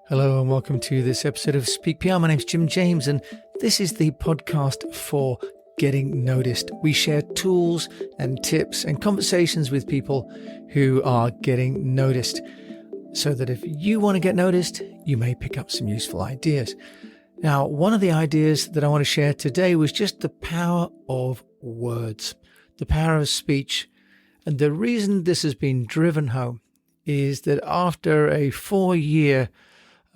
Hello and welcome to this episode of Speak PR. My name's Jim James and this is the podcast for getting noticed. We share tools and tips and conversations with people who are getting noticed so that if you want to get noticed, you may pick up some useful ideas. Now, one of the ideas that I want to share today was just the power of words, the power of speech. And the reason this has been driven home is that after a 4-year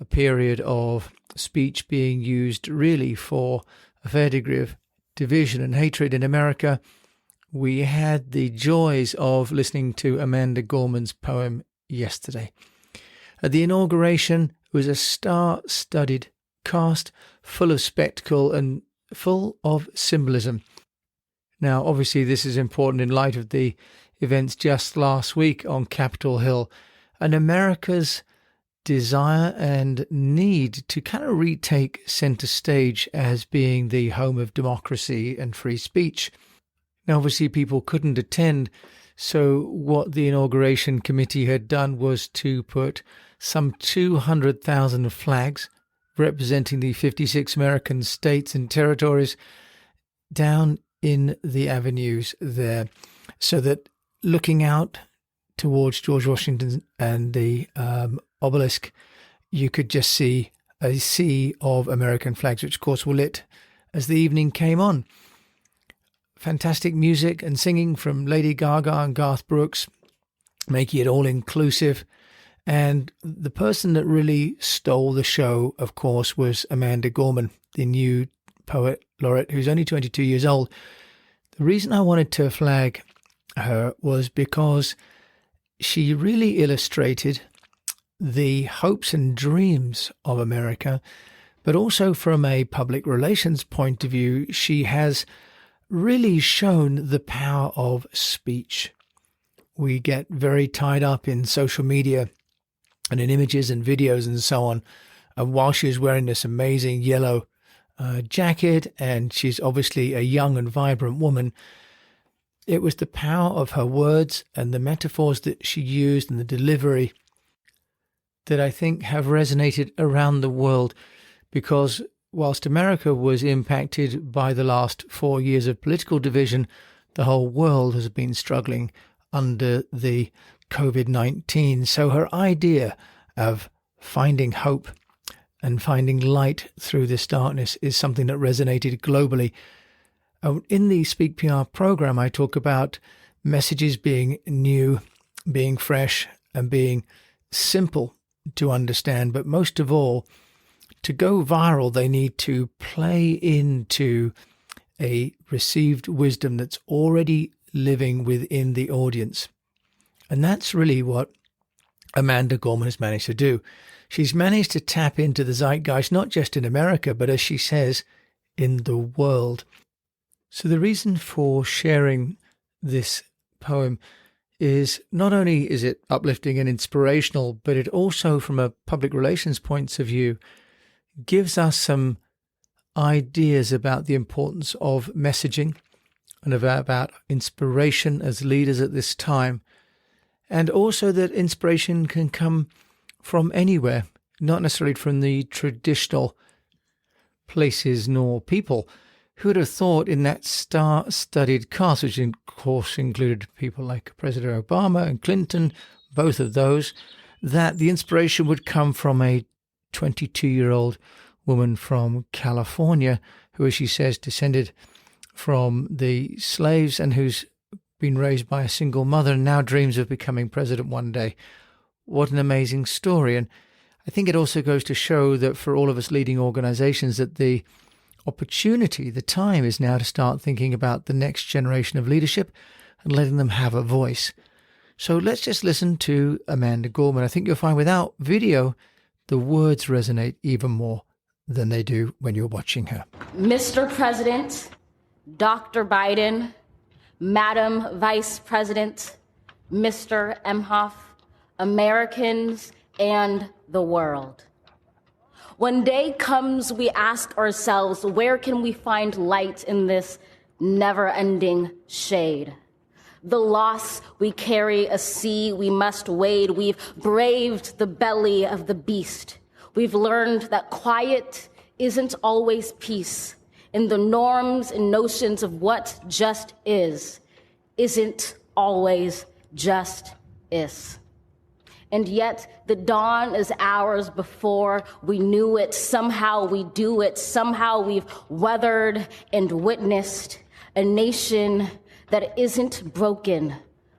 period of speech being used really for a fair degree of division and hatred in America, we had the joys of listening to Amanda Gorman's poem yesterday. At the inauguration, it was a star-studded cast full of spectacle and full of symbolism. Now, obviously, this is important in light of the events just last week on Capitol Hill and America's desire and need to kind of retake center stage as being the home of democracy and free speech. Now, obviously, people couldn't attend, so what the inauguration committee had done was to put some 200,000 flags representing the 56 American states and territories down in the avenues there, so that looking out towards George Washington and the obelisk, you could just see a sea of American flags, which of course were lit as the evening came on. Fantastic music and singing from Lady Gaga and Garth Brooks, making it all inclusive. And the person that really stole the show, of course, was Amanda Gorman, the new poet laureate, who's only 22 years old. The reason I wanted to flag her was because she really illustrated the hopes and dreams of America, but also from a public relations point of view, she has really shown the power of speech. We get very tied up in social media and in images and videos and so on. And while she was wearing this amazing yellow jacket, and she's obviously a young and vibrant woman, it was the power of her words and the metaphors that she used and the delivery that I think have resonated around the world, because whilst America was impacted by the last 4 years of political division, the whole world has been struggling under the COVID-19. So her idea of finding hope and finding light through this darkness is something that resonated globally. In the Speak PR program, I talk about messages being new, being fresh, and being simple to understand. But most of all, to go viral, they need to play into a received wisdom that's already living within the audience. And that's really what Amanda Gorman has managed to do. She's managed to tap into the zeitgeist, not just in America, but as she says, in the world. So the reason for sharing this poem is not only is it uplifting and inspirational, but it also, from a public relations point of view, gives us some ideas about the importance of messaging and about inspiration as leaders at this time. And also that inspiration can come from anywhere, not necessarily from the traditional places nor people. Who would have thought in that star-studded cast, which of course included people like President Obama and Clinton, both of those, that the inspiration would come from a 22-year-old woman from California who, as she says, descended from the slaves and who's been raised by a single mother and now dreams of becoming president one day. What an amazing story. And I think it also goes to show that for all of us leading organizations, that the opportunity, the time is now to start thinking about the next generation of leadership and letting them have a voice. So let's just listen to Amanda Gorman. I think you'll find without video, the words resonate even more than they do when you're watching her. Mr. President, Dr. Biden, Madam Vice President, Mr. Emhoff, Americans, and the world. When day comes, we ask ourselves, where can we find light in this never-ending shade? The loss we carry, a sea we must wade. We've braved the belly of the beast. We've learned that quiet isn't always peace, and the norms and notions of what just is isn't always just is. And yet the dawn is ours before we knew it. Somehow we do it. Somehow we've weathered and witnessed a nation that isn't broken,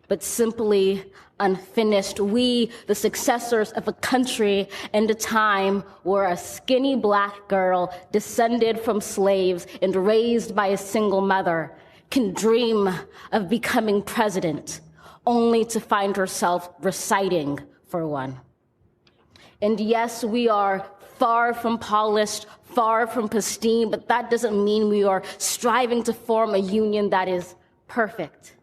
but simply unfinished. We, the successors of a country and a time where a skinny black girl descended from slaves and raised by a single mother can dream of becoming president, only to find herself reciting for one. And yes, we are far from polished, far from pristine, but that doesn't mean we are striving to form a union that is perfect.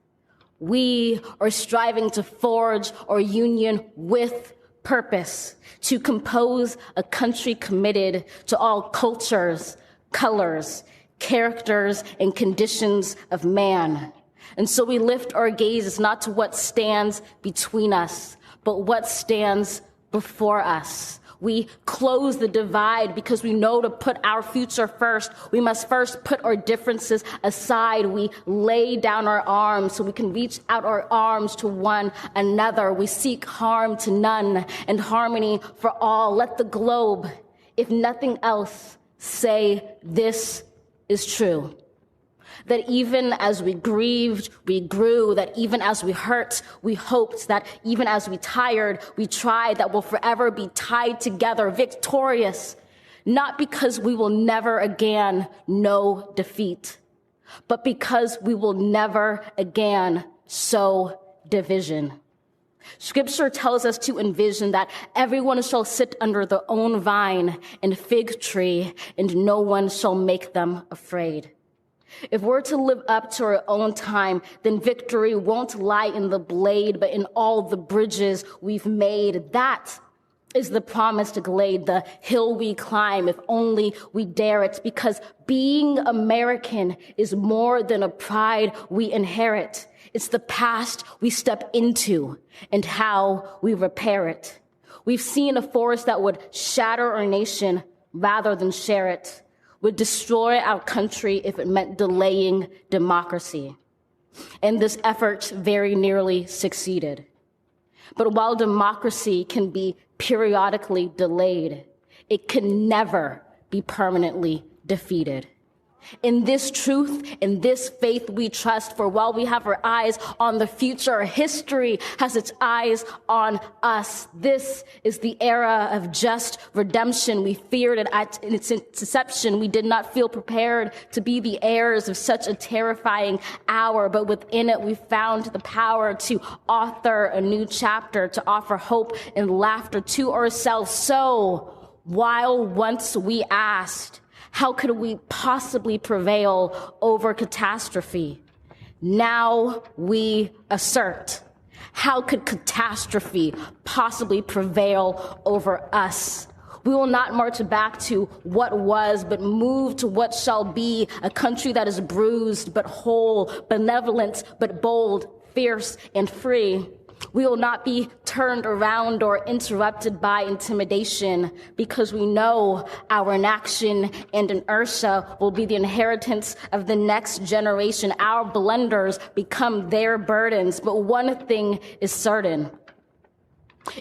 We are striving to forge our union with purpose, to compose a country committed to all cultures, colors, characters, and conditions of man. And so we lift our gazes not to what stands between us, but what stands before us. We close the divide because we know to put our future first. We must first put our differences aside. We lay down our arms so we can reach out our arms to one another. We seek harm to none and harmony for all. Let the globe, if nothing else, say this is true. That even as we grieved, we grew, that even as we hurt, we hoped, that even as we tired, we tried, that we'll forever be tied together, victorious, not because we will never again know defeat, but because we will never again sow division. Scripture tells us to envision that everyone shall sit under their own vine and fig tree, and no one shall make them afraid. If we're to live up to our own time, then victory won't lie in the blade, but in all the bridges we've made. That is the promised glade, the hill we climb, if only we dare it, because being American is more than a pride we inherit. It's the past we step into and how we repair it. We've seen a force that would shatter our nation rather than share it, would destroy our country if it meant delaying democracy. And this effort very nearly succeeded. But while democracy can be periodically delayed, it can never be permanently defeated. In this truth, in this faith we trust, for while we have our eyes on the future, history has its eyes on us. This is the era of just redemption. We feared it at its inception. We did not feel prepared to be the heirs of such a terrifying hour, but within it we found the power to author a new chapter, to offer hope and laughter to ourselves. So, while once we asked, how could we possibly prevail over catastrophe? Now we assert, how could catastrophe possibly prevail over us? We will not march back to what was, but move to what shall be, a country that is bruised but whole, benevolent but bold, fierce and free. We will not be turned around or interrupted by intimidation, because we know our inaction and inertia will be the inheritance of the next generation. Our blunders become their burdens. But one thing is certain.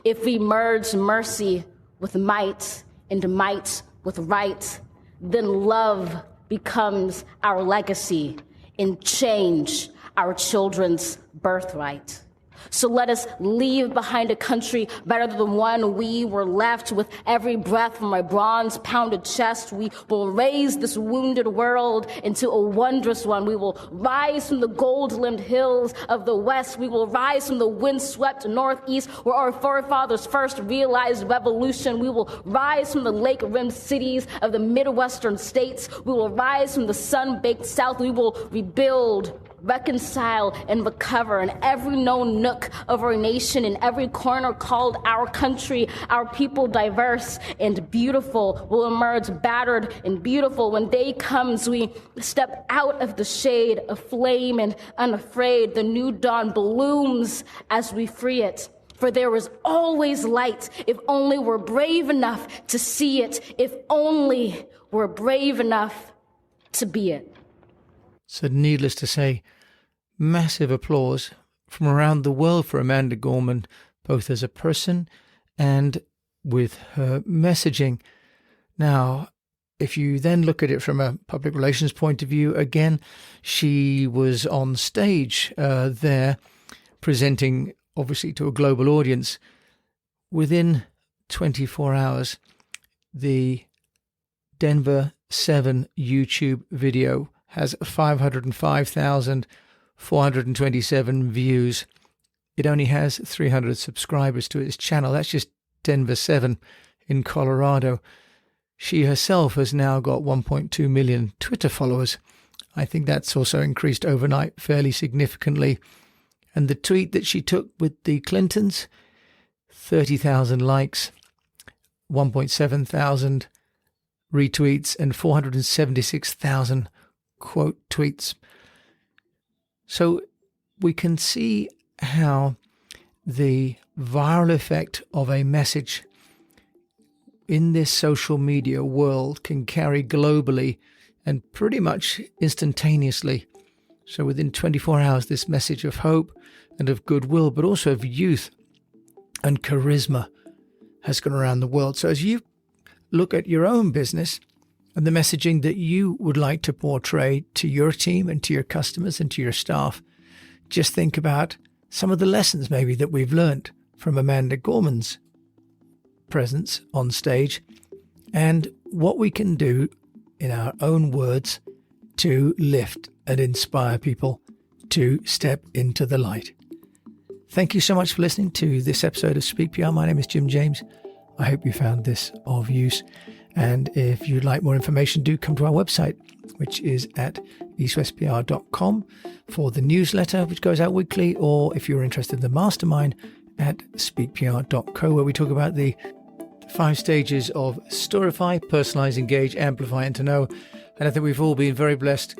If we merge mercy with might and might with right, then love becomes our legacy and change our children's birthright. So let us leave behind a country better than the one we were left. With every breath from my bronze-pounded chest, we will raise this wounded world into a wondrous one. We will rise from the gold-limbed hills of the West. We will rise from the wind-swept Northeast, where our forefathers first realized revolution. We will rise from the lake-rimmed cities of the Midwestern states. We will rise from the sun-baked South. We will rebuild, reconcile, and recover in every known nook of our nation, in every corner called our country. Our people, diverse and beautiful, will emerge battered and beautiful. When day comes, we step out of the shade, aflame and unafraid. The new dawn blooms as we free it. For there is always light if only we're brave enough to see it, if only we're brave enough to be it. So needless to say, massive applause from around the world for Amanda Gorman, both as a person and with her messaging. Now, if you then look at it from a public relations point of view, again, she was on stage there presenting, obviously, to a global audience. Within 24 hours, the Denver 7 YouTube video has 505,427 views. It only has 300 subscribers to its channel. That's just Denver 7 in Colorado. She herself has now got 1.2 million Twitter followers. I think that's also increased overnight fairly significantly. And the tweet that she took with the Clintons, 30,000 likes, 1.7 thousand retweets, and 476,000 quote tweets. So we can see how the viral effect of a message in this social media world can carry globally and pretty much instantaneously. So within 24 hours, this message of hope and of goodwill, but also of youth and charisma has gone around the world. So as you look at your own business and the messaging that you would like to portray to your team and to your customers and to your staff, just think about some of the lessons maybe that we've learned from Amanda Gorman's presence on stage and what we can do in our own words to lift and inspire people to step into the light. Thank you so much for listening to this episode of Speak PR. My name is Jim James. I hope you found this of use. And if you'd like more information, do come to our website, which is at eastwestpr.com for the newsletter, which goes out weekly, or if you're interested in the mastermind, at speakpr.co, where we talk about the 5 stages of Storify, Personalize, Engage, Amplify, and to Know. And I think we've all been very blessed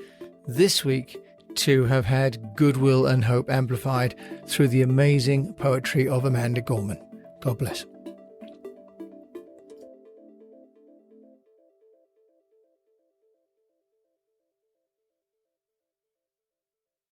this week to have had goodwill and hope amplified through the amazing poetry of Amanda Gorman. God bless.